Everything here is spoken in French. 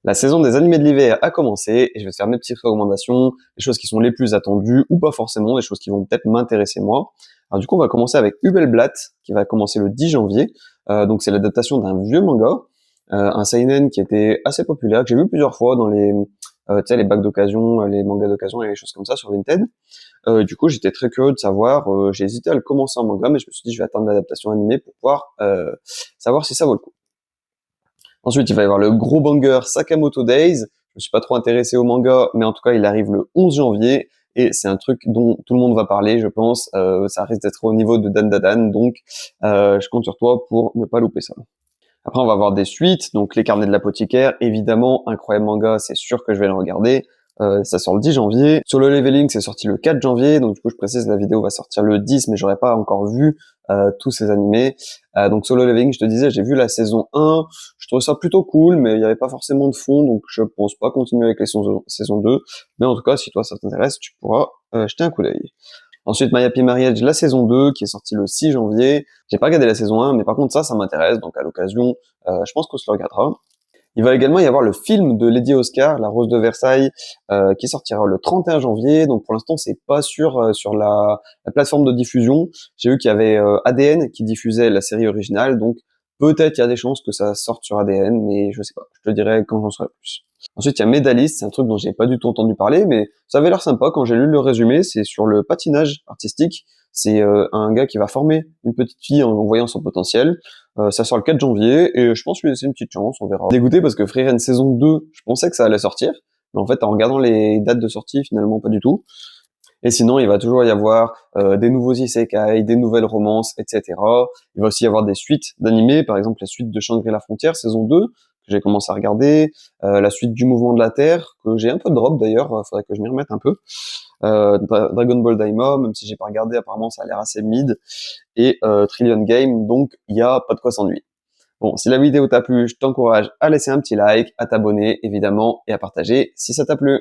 La saison des animés de l'hiver a commencé et je vais te faire mes petites recommandations, les choses qui sont les plus attendues ou pas forcément, des choses qui vont peut-être m'intéresser moi. Alors du coup, on va commencer avec Hubelblatt qui va commencer le 10 janvier. Donc c'est l'adaptation d'un vieux manga, un seinen qui était assez populaire, que j'ai vu plusieurs fois dans les tu sais, les bacs d'occasion, les mangas d'occasion et les choses comme ça sur Vinted. Du coup, j'étais très curieux de savoir, j'ai hésité à le commencer en manga, mais je me suis dit je vais attendre l'adaptation animée pour pouvoir savoir si ça vaut le coup. Ensuite, il va y avoir le gros banger Sakamoto Days. Je me suis pas trop intéressé au manga, mais en tout cas, il arrive le 11 janvier et c'est un truc dont tout le monde va parler, je pense. Ça risque d'être au niveau de Dan Dadan, donc je compte sur toi pour ne pas louper ça. Après, on va avoir des suites, donc Les Carnets de l'apothicaire, évidemment, incroyable manga, c'est sûr que je vais le regarder. Ça sort le 10 janvier. Solo Leveling, c'est sorti le 4 janvier, donc du coup, je précise, la vidéo va sortir le 10, mais j'aurais pas encore vu tous ces animés. Donc Solo Leveling, je te disais, j'ai vu la saison 1, je trouve ça plutôt cool, mais il n'y avait pas forcément de fond, donc je pense pas continuer avec les saison 2. Mais en tout cas, si toi ça t'intéresse, tu pourras jeter un coup d'œil. Ensuite, My Happy Marriage, la saison 2, qui est sortie le 6 janvier. J'ai pas regardé la saison 1, mais par contre ça m'intéresse, donc à l'occasion, je pense qu'on se le regardera. Il va également y avoir le film de Lady Oscar, La Rose de Versailles, qui sortira le 31 janvier. Donc pour l'instant, c'est pas sûr sur la plateforme de diffusion. J'ai vu qu'il y avait ADN qui diffusait la série originale, donc peut-être il y a des chances que ça sorte sur ADN, mais je sais pas. Je te dirai quand j'en saurai plus. Ensuite, il y a Medalist, c'est un truc dont j'ai pas du tout entendu parler, mais ça avait l'air sympa quand j'ai lu le résumé. C'est sur le patinage artistique. C'est un gars qui va former une petite fille en voyant son potentiel. Ça sort le 4 janvier et je pense lui laisser une petite chance, on verra. Dégoûté parce que Frieren saison 2, je pensais que ça allait sortir, mais en fait en regardant les dates de sortie, finalement pas du tout. Et sinon, il va toujours y avoir des nouveaux isekai, des nouvelles romances, etc. Il va aussi y avoir des suites d'animés, par exemple la suite de Shangri-La Frontière, saison 2, que j'ai commencé à regarder, la suite du Mouvement de la Terre, que j'ai un peu drop d'ailleurs, faudrait que je m'y remette un peu, Dragon Ball Daima, même si j'ai pas regardé, apparemment ça a l'air assez mid, et Trillion Game, donc il y a pas de quoi s'ennuyer. Bon, si la vidéo t'a plu, je t'encourage à laisser un petit like, à t'abonner évidemment, et à partager si ça t'a plu.